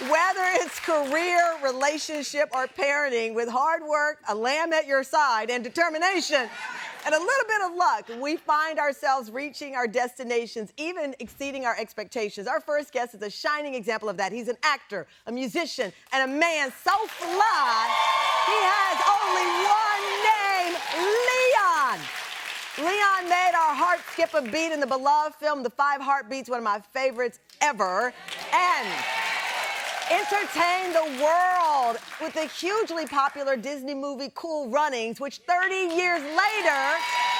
Whether it's career, relationship, or parenting, with hard work, a lamb at your side, and determination, and a little bit of luck, we find ourselves reaching our destinations, even exceeding our expectations. Our first guest is a shining example of that. He's an actor, a musician, and a man so fly, he has only one name, Leon. Leon made our heart skip a beat in the beloved film, The 5 Heartbeats, one of my favorites ever, and entertained the world with the hugely popular Disney movie Cool Runnings, which 30 years later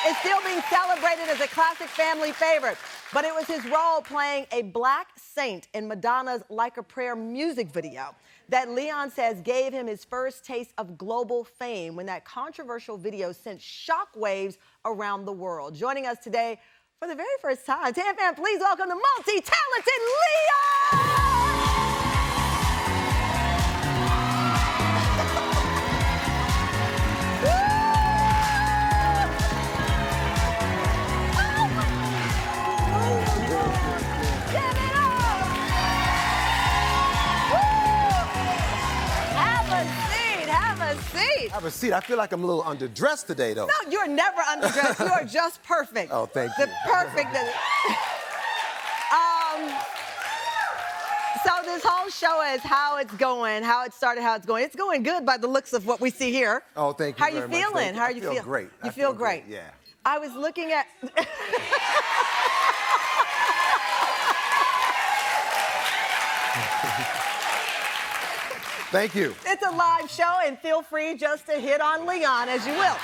is still being celebrated as a classic family favorite. But it was his role playing a black saint in Madonna's Like a Prayer music video that Leon says gave him his first taste of global fame when that controversial video sent shockwaves around the world. Joining us today for the very first time, Tam Fam, please welcome the multi-talented Leon! Have a seat. I feel like I'm a little underdressed today, though. No, you're never underdressed. You are just perfect. Oh, thank you. The perfect. So this whole show is how it's going, how it started, how it's going. It's going good by the looks of what we see here. Oh, thank you. How are you feeling? How are you feeling? I feel great. You feel great? Yeah. I was looking at. Thank you. It's a live show, and feel free just to hit on Leon as you will.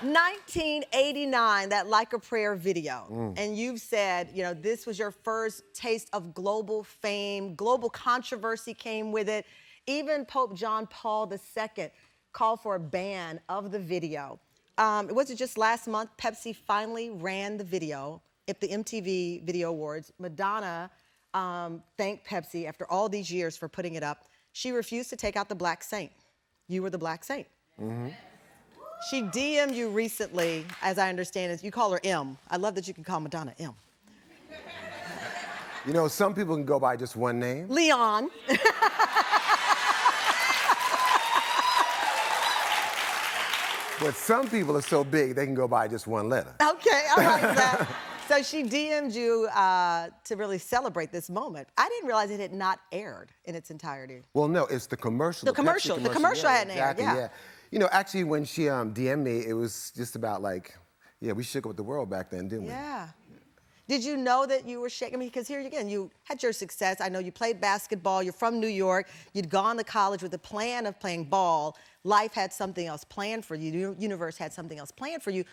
1989, that Like a Prayer video. And you've said, you know, this was your first taste of global fame. Global controversy came with it. Even Pope John Paul II called for a ban of the video. Was it just last month, Pepsi finally ran the video at the MTV Video Awards. Madonna thanked Pepsi after all these years for putting it up. She refused to take out the black saint. You were the black saint. She DM'd you recently, as I understand it. You call her M. I love that you can call Madonna M. You know, some people can go by just one name. Leon. But some people are so big, they can go by just one letter. Okay, I like that. So she DM'd you to really celebrate this moment. I didn't realize it had not aired in its entirety. Well, no, it's the commercial. The commercial hadn't aired, yeah. You know, actually, when she DM'd me, it was just about like, yeah, we shook up the world back then, didn't we? Yeah. Did you know that you were shaking? I mean, because here again, you had your success. I know you played basketball. You're from New York. You'd gone to college with the plan of playing ball. Life had something else planned for you. The universe had something else planned for you.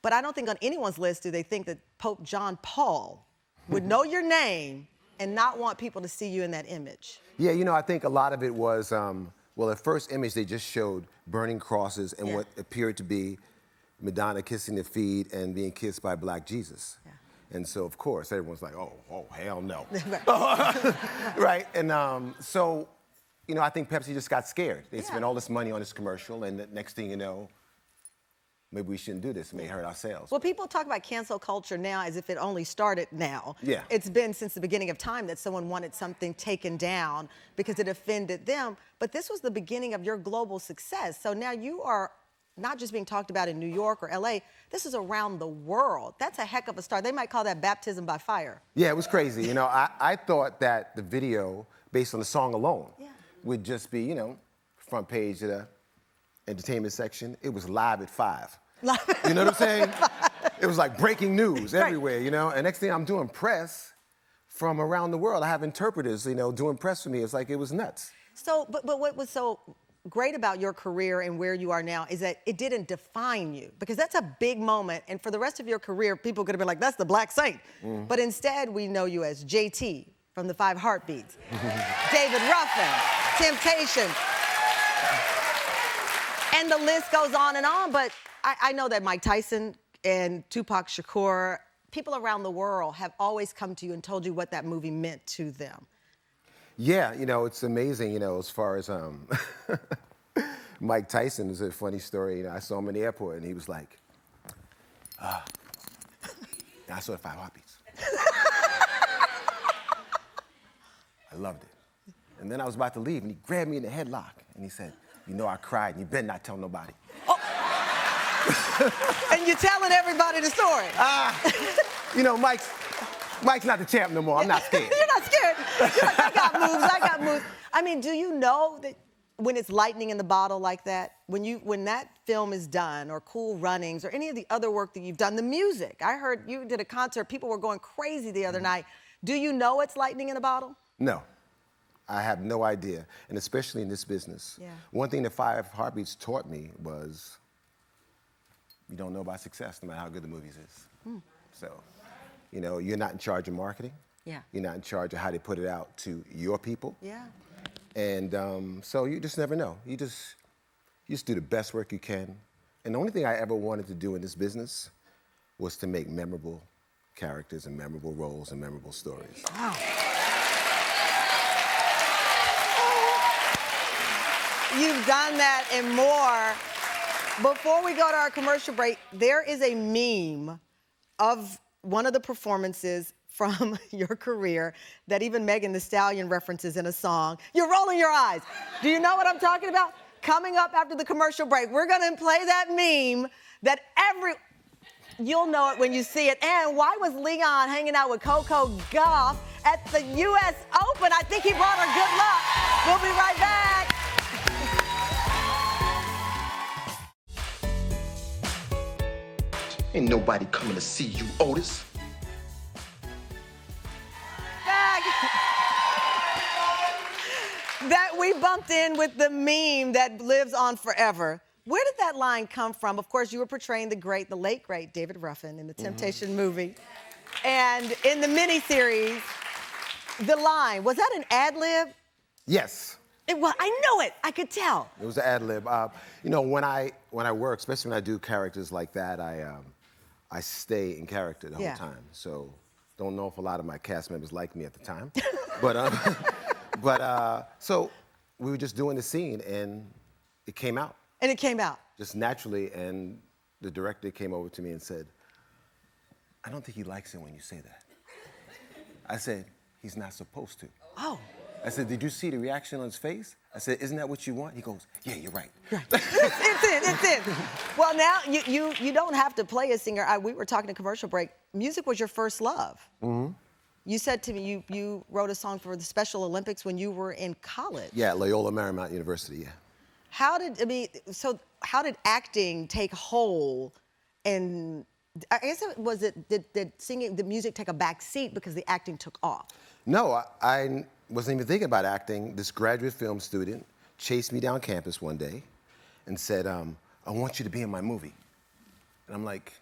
But I don't think on anyone's list do they think that Pope John Paul would know your name and not want people to see you in that image. Yeah, you know, I think a lot of it was, well, the first image they just showed burning crosses and what appeared to be Madonna kissing the feet and being kissed by Black Jesus. Yeah. And so, of course, everyone's like, oh, hell no. Right? And so, you know, I think Pepsi just got scared. They spent all this money on this commercial, and the next thing you know, maybe we shouldn't do this. It may hurt ourselves. Well, people talk about cancel culture now as if it only started now. Yeah. It's been since the beginning of time that someone wanted something taken down because it offended them. But this was the beginning of your global success. So now you are not just being talked about in New York or LA, this is around the world. That's a heck of a start. They might call that baptism by fire. Yeah, it was crazy. You know, I thought that the video, based on the song alone, would just be, you know, front page of the entertainment section. It was live at 5. You know what I'm saying? It was like breaking news everywhere, you know? And next thing I'm doing press from around the world. I have interpreters, you know, doing press for me. It's like, it was nuts. So, but what was so great about your career and where you are now is that it didn't define you, because that's a big moment. And for the rest of your career, people could have been like, that's the Black Saint. But instead, we know you as JT from the 5 Heartbeats, David Ruffin, Temptation. And the list goes on and on, but I know that Mike Tyson and Tupac Shakur, people around the world have always come to you and told you what that movie meant to them. Yeah, you know, it's amazing, you know, as far as Mike Tyson is a funny story. You know, I saw him in the airport and he was like, I saw the 5 Heartbeats. I loved it. And then I was about to leave, and he grabbed me in the headlock, and he said, you know I cried, and you better not tell nobody. Oh. And you're telling everybody the story. You know, Mike's not the champ no more. I'm not scared. You're not scared. You're like, I got moves. I mean, do you know that when it's lightning in the bottle like that, when that film is done, or Cool Runnings, or any of the other work that you've done, the music, I heard you did a concert, people were going crazy the other night. Do you know it's lightning in a bottle? No. I have no idea, and especially in this business. Yeah. One thing that 5 Heartbeats taught me was you don't know about success no matter how good the movies is. So, you know, you're not in charge of marketing. Yeah. You're not in charge of how they put it out to your people. Yeah. And so you just never know. You just do the best work you can. And the only thing I ever wanted to do in this business was to make memorable characters and memorable roles and memorable stories. Wow. You've done that and more. Before we go to our commercial break, there is a meme of one of the performances from your career that even Megan Thee Stallion references in a song. You're rolling your eyes. Do you know what I'm talking about? Coming up after the commercial break, we're gonna play that meme that you'll know it when you see it. And why was Leon hanging out with Coco Gauff at the US Open? I think he brought her good luck. We'll be right back. Ain't nobody coming to see you, Otis. Back. That we bumped in with the meme that lives on forever. Where did that line come from? Of course, you were portraying the late great David Ruffin in the Temptation movie. And in the miniseries, the line, was that an ad-lib? Yes. It was, I know it, I could tell. It was an ad-lib. You know, when I work, especially when I do characters like that, I stay in character the whole time. So don't know if a lot of my cast members liked me at the time. So we were just doing the scene, and it came out. And it came out. Just naturally, and the director came over to me and said, I don't think he likes it when you say that. I said, he's not supposed to. Oh. I said, did you see the reaction on his face? I said, isn't that what you want? He goes, yeah, you're right. Right. It's in. Well, now you don't have to play a singer. We were talking to commercial break. Music was your first love. Mm-hmm. You said to me you wrote a song for the Special Olympics when you were in college. Yeah, Loyola Marymount University, yeah. How did acting take hold? And I guess did singing, the music take a back seat because the acting took off? No, I wasn't even thinking about acting. This graduate film student chased me down campus one day and said, I want you to be in my movie. And I'm like,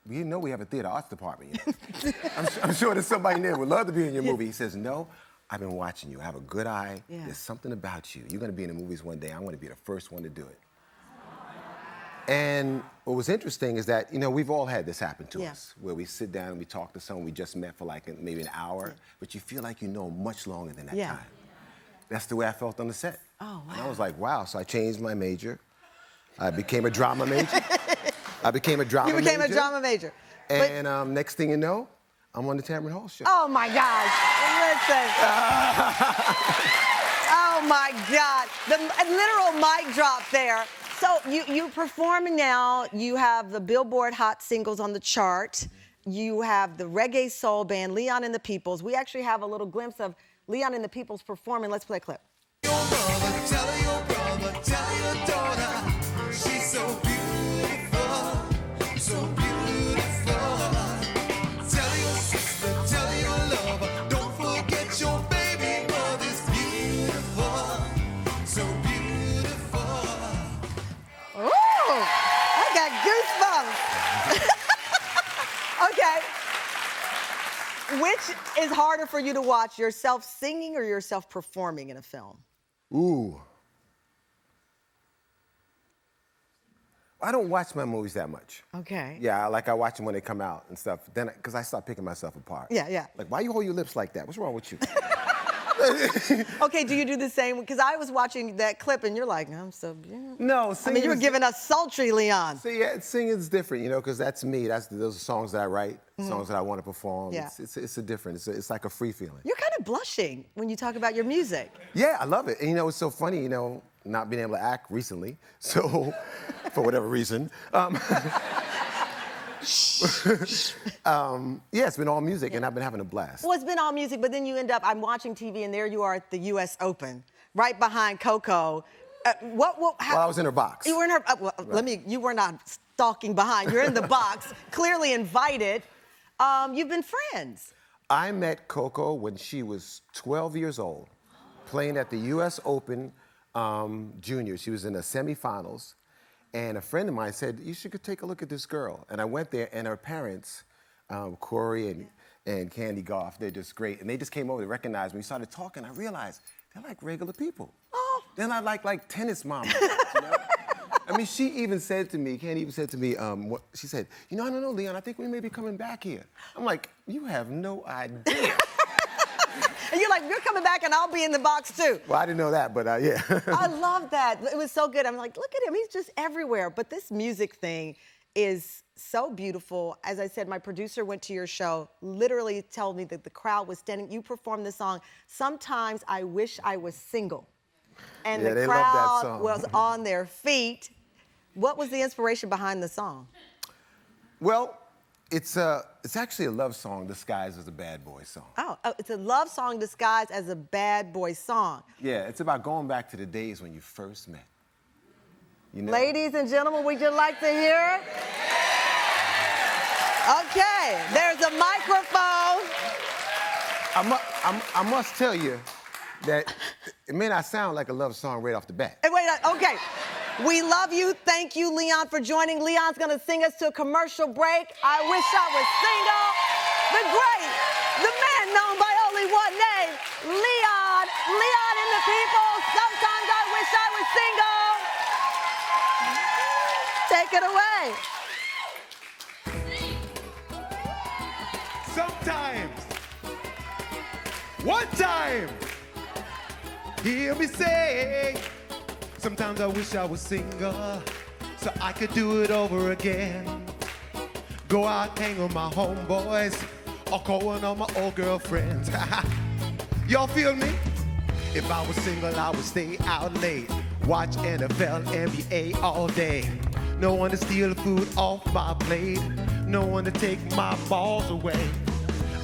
you know we have a theater arts department. You know? I'm sure there's somebody in there who would love to be in your movie. He says, no, I've been watching you. I have a good eye. Yeah. There's something about you. You're going to be in the movies one day. I'm going to be the first one to do it. And what was interesting is that, you know, we've all had this happen to us, where we sit down and we talk to someone we just met for like maybe an hour, but you feel like you know much longer than that time. That's the way I felt on the set. Oh, wow. And I was like, wow. So I changed my major. I became a drama major. You became a drama major. And next thing you know, I'm on the Tamron Hall show. Oh, my gosh. Listen. Oh, my God. The literal mic drop there. So you're performing now. You have the Billboard Hot Singles on the chart. You have the reggae soul band, Leon and the Peoples. We actually have a little glimpse of Leon and the Peoples performing. Let's play a clip. Your brother, tell your brother, tell your daughter, she's so beautiful, so beautiful. Tell your sister, tell your lover, don't forget your baby brother's beautiful, so beautiful. Ooh, I got goosebumps. Okay. Which is harder for you to watch, yourself singing or yourself performing in a film? Ooh. I don't watch my movies that much. Okay. Yeah, like I watch them when they come out and stuff. Then, because I start picking myself apart. Yeah. Like, why you hold your lips like that? What's wrong with you? Okay, do you do the same? Because I was watching that clip and you're like, I'm so beautiful. No, I singing mean, you were is- giving us sultry, Leon. See, yeah, singing's different, you know, because that's me. Those are songs that I write, songs that I want to perform. Yeah. It's a different. It's like a free feeling. You're kind of blushing when you talk about your music. Yeah, I love it. And you know, it's so funny, you know, not being able to act recently. So, for whatever reason. Yeah, it's been all music, and I've been having a blast. Well, it's been all music, but then you end up, I'm watching TV, and there you are at the U.S. Open, right behind Coco. Well, I was in her box. You were in her, you were not stalking behind. You're in the box, clearly invited. You've been friends. I met Coco when she was 12 years old, playing at the U.S. Open Junior. She was in the semifinals. And a friend of mine said, you should go take a look at this girl. And I went there, and her parents, Corey and Candy Goff, they're just great. And they just came over, they recognized me. We started talking. I realized they're like regular people. Oh. They're not like tennis moms. You know? I mean, she even said to me, Candy even said to me, she said, you know, I don't know, Leon, I think we may be coming back here. I'm like, you have no idea. And you're like, you're coming back and I'll be in the box too. Well, I didn't know that, but yeah. I love that. It was so good. I'm like, look at him. He's just everywhere. But this music thing is so beautiful. As I said, my producer went to your show, literally told me that the crowd was standing. You performed the song, Sometimes I Wish I Was Single. And Yeah, the they love that crowd song. was on their feet. What was the inspiration behind the song? Well, it's actually a love song disguised as a bad boy song. Oh, it's a love song disguised as a bad boy song. Yeah, it's about going back to the days when you first met. You know? Ladies and gentlemen, would you like to hear it? Okay, there's a microphone. I must tell you that it may not sound like a love song right off the bat. Hey, wait, okay. We love you. Thank you, Leon, for joining. Leon's gonna sing us to a commercial break. I wish I was single. The great, the man known by only one name, Leon. Leon and the people. Sometimes I wish I was single. Take it away. Sometimes, one time, hear me say, sometimes I wish I was single, so I could do it over again. Go out, hang with my homeboys, or call one of my old girlfriends. Y'all feel me? If I was single, I would stay out late, watch NFL, NBA all day. No one to steal the food off my plate, no one to take my balls away.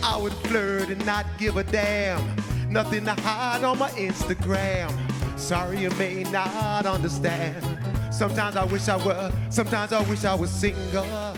I would flirt and not give a damn, nothing to hide on my Instagram. Sorry, you may not understand. Sometimes I wish I was single.